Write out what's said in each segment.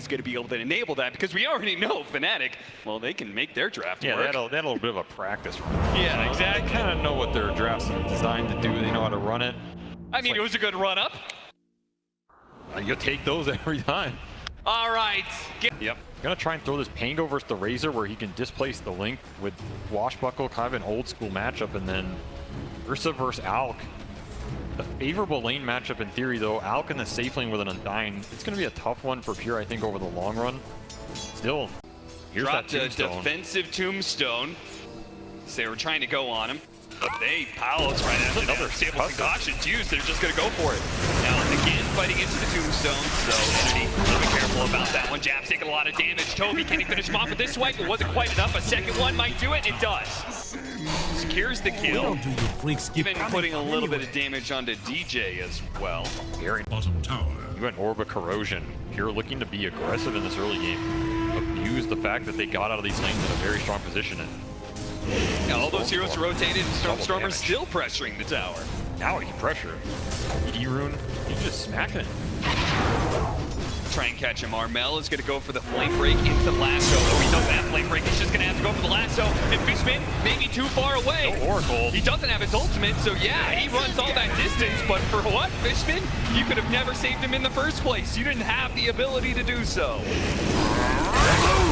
going to be able to enable that, because we already know Fnatic, well, they can make their draft work. They had a little bit of a practice run. Yeah, so exactly. They kind of know what their draft's designed to do. They know how to run it. I mean, it was a good run up. You'll take those every time. All right. Yep. Gonna try and throw this Pango versus the Razor where he can displace the Link with Washbuckle, kind of an old school matchup, and then Ursa versus Alk. A favorable lane matchup in theory though. Alk in the safe lane with an Undying. It's gonna be a tough one for Pure, I think, over the long run. Still, here's Dropped that a tombstone. defensive tombstone. So they were trying to go on him. But Palos right after another stable concoction's used, they're just gonna go for it. Now again, fighting into the tombstone, so Entity, be careful about that one. Jab's taking a lot of damage. Toby, can he finish him off with this swipe? It wasn't quite enough. A second one might do it. It does. Secures the kill. Even putting a little bit of damage onto DJ as well. Very bottom tower. You went Orb of Corrosion. Pure looking to be aggressive in this early game. Abuse the fact that they got out of these lanes in a very strong position. And all those heroes rotated, and Stormer's still pressuring the tower. Now he can pressure. E-Rune, he's just smacking it. Try and catch him. Armel is going to go for the flame break into the lasso. Oh, he doesn't have flame break. He's just going to have to go for the lasso. And Fishman maybe too far away. No Oracle. He doesn't have his ultimate, so yeah, he runs all that distance. But for what, Fishman? You could have never saved him in the first place. You didn't have the ability to do so.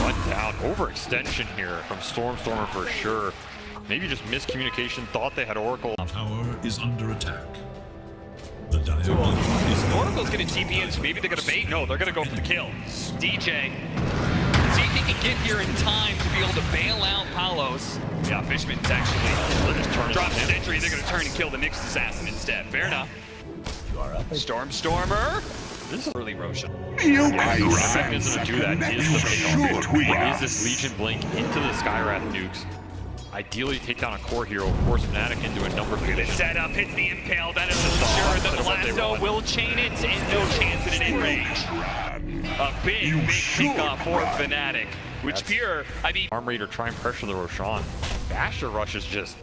One down. Overextension here from Stormer for sure. Maybe just miscommunication. Thought they had Oracle. Tower is under attack. The Diabolic is Oracle's gonna TP in, so maybe they're gonna bait. No, they're gonna go for the kill. DJ, see if he can get here in time to be able to bail out Palos. Yeah, Fishman's actually dropped his entry. They're gonna turn and kill the Nyx Assassin instead. Fair enough. Stormer. This is early Roshan. The reason to do that is the pickoff. Is this Legion Blink into the Skywrath nukes. Ideally take down a core hero, force Fnatic into a number position. The setup hits the impale. That is sure that the lasso will chain it, and no chance at an in-range. A big kickoff for Fnatic, which Pure, I mean... Arm Raider try and pressure the Roshan. Basher Rush is just...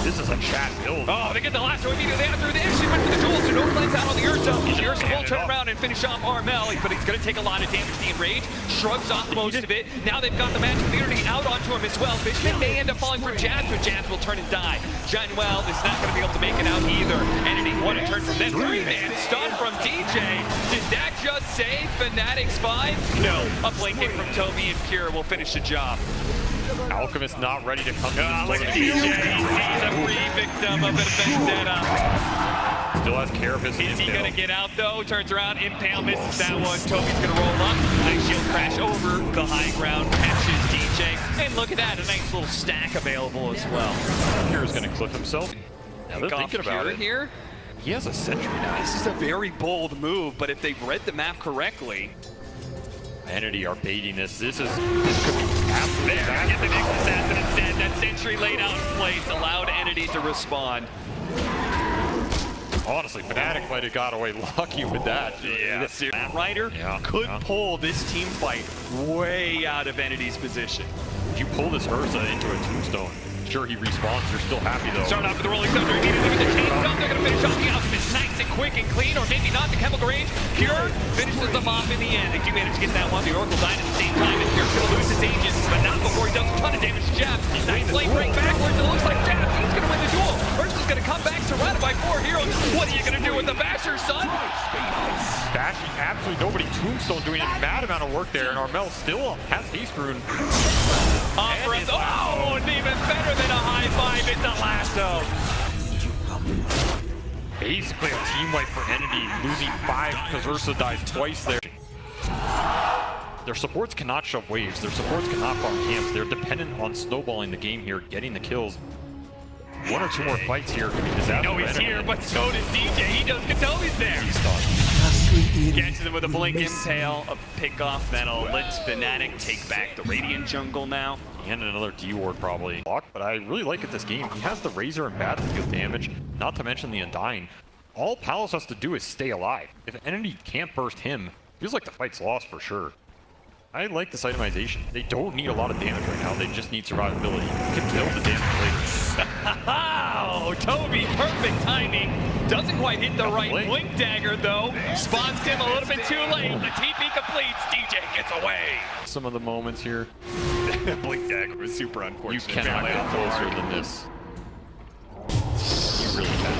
This is a chat build. Oh, they get the lasso immediately after. They actually went for the duel, so no flames out on the Ursa. The Ursa will turn around and finish off Armel, but he's going to take a lot of damage. The enrage shrugs off most of it. Now they've got the magic community out onto him as well. Fishman may end up falling for Jabs, but Jabs will turn and die. Januel is not going to be able to make it out either. Entity one turn from them. Three-man stun from DJ. Did that just save Fnatic's 5? No. A blink hit from Toby and Pure will finish the job. Alchemist not ready to come to look at DJ. He's a free victim of a vendetta. Still has Carapace. Is he going to get out though? Turns around, Impale misses that one. Toby's going to roll up. Nice shield crash over the high ground. Catches DJ. And look at that, a nice little stack available as well. Pure is going to clip himself. Now they're thinking about it. Here. He has a sentry now. This is a very bold move, but if they've read the map correctly, Entity are baiting this. This could be absolutely there. Get the Nyx Assassin instead. That sentry laid out in place allowed Entity to respond. Honestly, Fnatic might have got away lucky with that. Yeah, Matt Ryder could pull this team fight way out of Entity's position. If you pull this Ursa into a tombstone, sure he respawns, you're still happy though. Start off with the Rolling Thunder immediately with the chain stone. They're going to finish off the Alchemist nice and quick and clean, or maybe not. The chemical range. Pure finishes them off in the end. They do manage to get that one. The Oracle died at the same time, and Pure's going to lose his agent, but not before he does a ton of damage to Jab. Nice lane break backwards. It looks like Jab. He's going to win the duel. Ursa's going to come back surrounded by 4 heroes. What are you going to do with the Basher, son? Bashing absolutely nobody. Tombstone doing a mad amount of work there, and Armel still has haste rune. Oh, and even better than a high five. It's a lasso. Basically a team wipe for Entity, losing 5 because Ursa dies twice there. Their supports cannot shove waves. Their supports cannot farm camps. They're dependent on snowballing the game here, getting the kills. 1 or 2 more fights here could be disastrous. No, he's here, but so does DJ. He does Katobi's there. He's done. Catches him with a blink impale, a pick-off that'll let Fnatic take back the Radiant jungle now. And another D-Ward probably. But I really like it this game. He has the Razor and Bat to deal damage, not to mention the Undying. All Palos has to do is stay alive. If Entity can't burst him, feels like the fight's lost for sure. I like this itemization. They don't need a lot of damage right now. They just need survivability. You can build the damage later. Oh, Oh, Toby, perfect timing. Doesn't quite hit the right blink dagger, though. Spawns him a little bit too late. The TP completes. DJ gets away. Some of the moments here. Blink dagger was super unfortunate. You cannot get closer than this. You really can.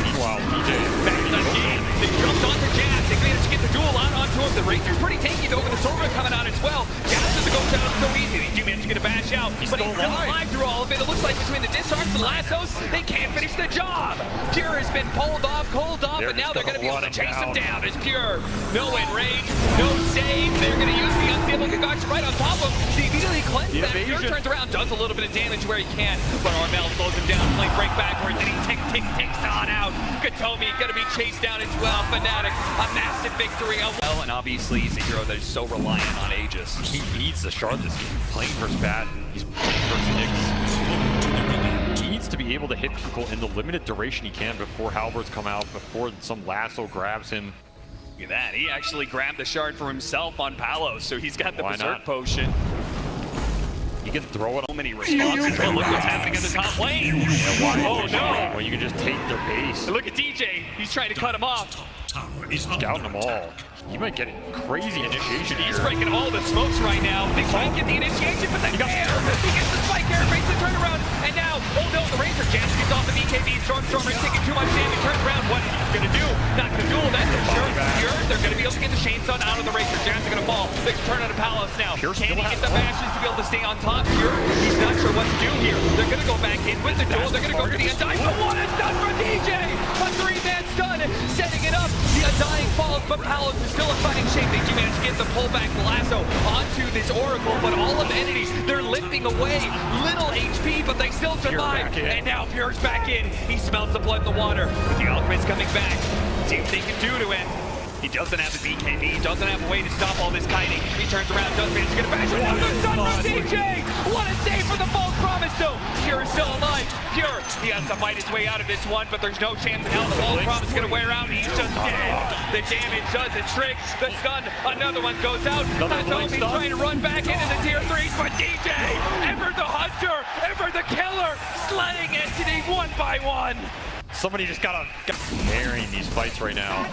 Meanwhile, DJ back in the game. They jumped onto Jazz. They managed to get the duel out onto him. The Razor's pretty tanky though, with the Sora coming out as well. Jazz doesn't go down so easy. They do manage to get a bash out, but he's still alive through all of it. It looks like between the disarms and the lassos, they can't finish the job. Pure has been pulled off, cold off, and now they're going to be able to chase him down. As Pure, no enrage, no save. They're going to use the unstable concoction right on top of him. They immediately cleanse that. Pure turns around, does a little bit of damage where he can, but Armel slows him down. Play break backwards, and he ticks on out. Katomi going to be chased down as well. Fnatic, a massive victory. Well, and obviously he's a hero that is so reliant on Aegis. He needs to shard this game. Playing versus Bat, he's playing versus Nyx. He needs to be able to hit people in the limited duration he can before halberds come out, before some lasso grabs him. Look at that. He actually grabbed the shard for himself on Palos, so he's got the Berserk potion. He can throw it on many responses. Well, look what's happening in the top lane. Yeah, oh no! Well, you can just take their base. Look at DJ. He's trying to cut him off. He's scouting them all. He might get a crazy initiation He's here. breaking all the smokes right now. They try and get the initiation, but then he gets the spike there, makes the turnaround, and now, oh no, the Razor Jazz gets off the BKB. Stormtrooper's taking too much damage, turns around. What he's gonna do? Not gonna duel that. They're gonna be able to get the Chain Sun out of the Razor. Jazz are gonna fall. They can turn on a Palos now. Can he get the bashes to be able to stay on top here? He's not sure what to do here. They're gonna go back in with the duel. They're gonna go for the Undying. But what a stun for DJ! A 3-man stun, setting it up. The Undying falls, but Palos is still a fighting shape. They do manage to get the pullback lasso onto this Oracle, but all of the enemies, they're limping away. Little HP, but they still survive. And now Pure's back in. He smells the blood in the water. With the Alchemist coming back. See what they can do to him. He doesn't have the BKB. He doesn't have a way to stop all this kiting. He turns around, does manage to get a bash. Another stun from DJ! What a save for the false promise, though. Pure is still alive. Pure, he has to fight his way out of this one, but there's no chance in hell the false promise is going to wear out. He's just dead. The damage does its trick. The stun, another one goes out. He's trying to run back into the tier 3s, but DJ, ever the hunter, ever the killer, slaying Entity one by one. Somebody just got carrying these fights right now.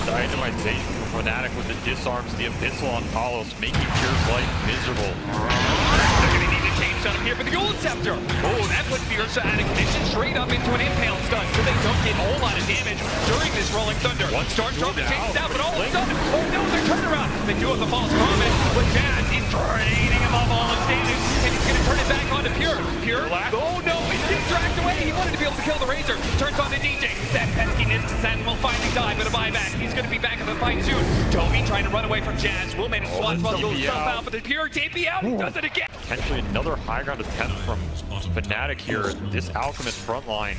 The itemization from Fnatic with the disarms, the Abyssal on Palos, making Pure's life miserable. They're going to need to change on him here for the Gold Scepter. Oh, that puts Fierce at a condition straight up into an impale stun, so they don't get a whole lot of damage during this Rolling Thunder. Stormtrooper chases out, but all of a sudden, oh no, their turnaround. They do have the false promise, but Jazz is draining him of all his damage, and he's going to turn it back onto Pure. Pure, oh no, he's getting dragged away. He wanted to be able to kill the Razor. Turns on the DJ. That pesky Nist will finally die, but a buyback. He's going to be back in the fight soon. Toby trying to run away from Jazz. Will manage to swat himself out, but the Pure TP out. He does it again. Potentially another high ground attempt from Fnatic here. This Alchemist front line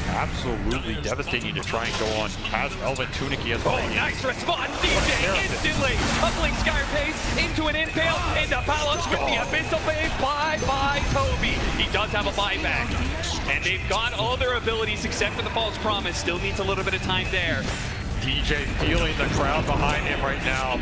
absolutely devastating to try and go on. Has Elven Tunic, he has nice response. DJ instantly. A Blink Sky Pace into an impale, into Palos with the Abyssal Wave. Bye-bye, Toby. He does have a buyback. And they've got all their abilities except for the false promise. Still needs a little bit of time there. DJ feeling the crowd behind him right now.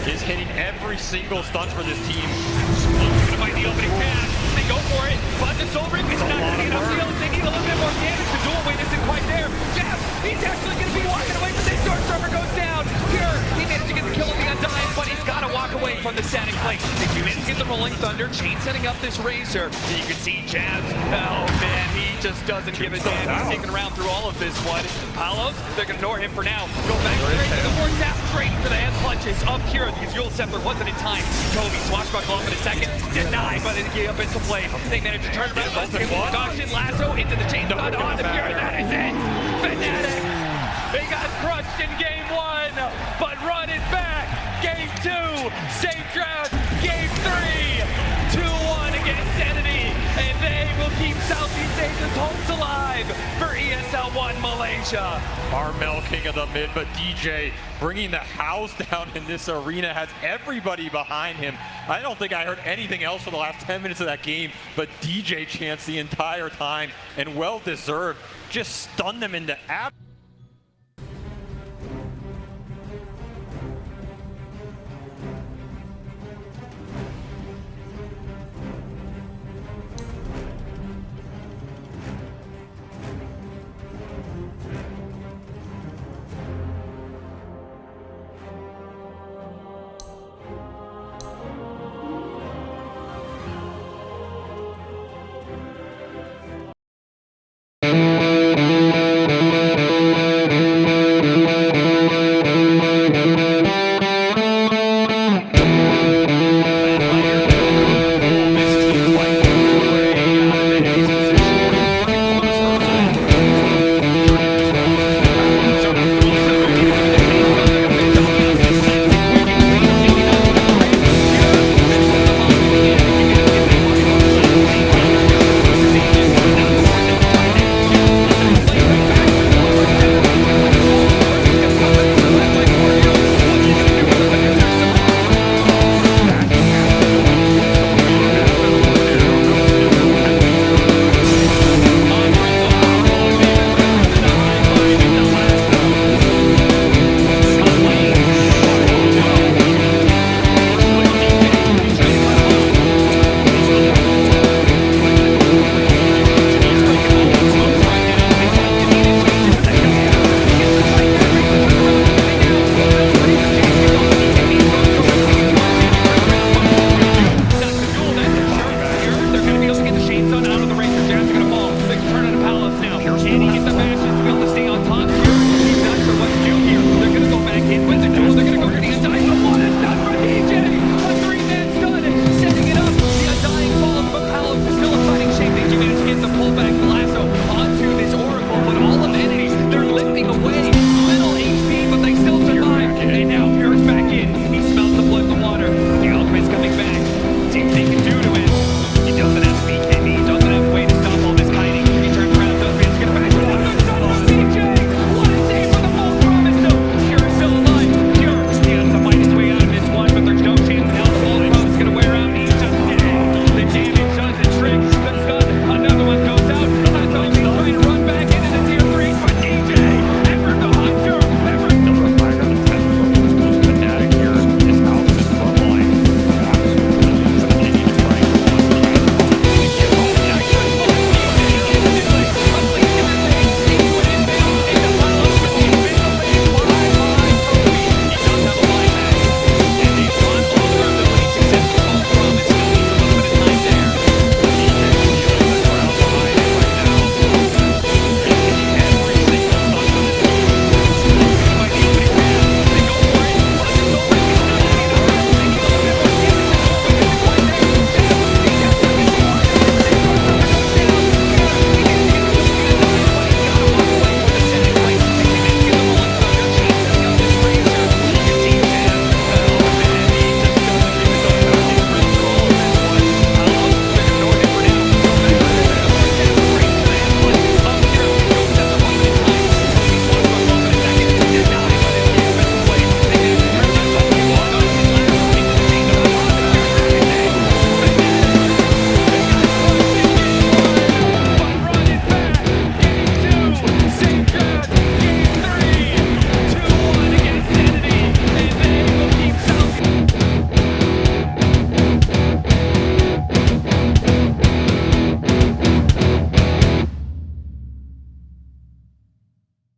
Is hitting every single stun for this team. Gonna find the opening pass. They go for it, but the Soul Ring is not gonna get enough deals. They need a little bit more damage. The dual win isn't quite there. Jazz, he's actually gonna be walking away from this. Stormtrooper goes down. Pure, he managed to get the kill on the Undying, but he's gotta walk away from the static plate. They do manage to get the Rolling Thunder. Chain setting up this Razor. You can see Jazz. Oh man, he just doesn't give a damn. He's taking around through all of this one. Palos, they're gonna ignore him for now. Go back straight to the fourth tap, straight for the head punches up here. The Yule Scepter wasn't in time. Toby swashbuckle up in a second. Denied by the Abyssal Play. They managed to turn around. Dodging lasso into the chain stun on the Pure. That is it. Fnatic. They got crushed in game 1, but run it back. Game 2, safe draft. Game 3, 2-1 against Entity, and they will keep Southeast Asia's hopes alive for ESL One Malaysia. Armel king of the mid, but DJ bringing the house down in this arena, has everybody behind him. I don't think I heard anything else for the last 10 minutes of that game, but DJ chants the entire time, and well deserved. Just stunned them into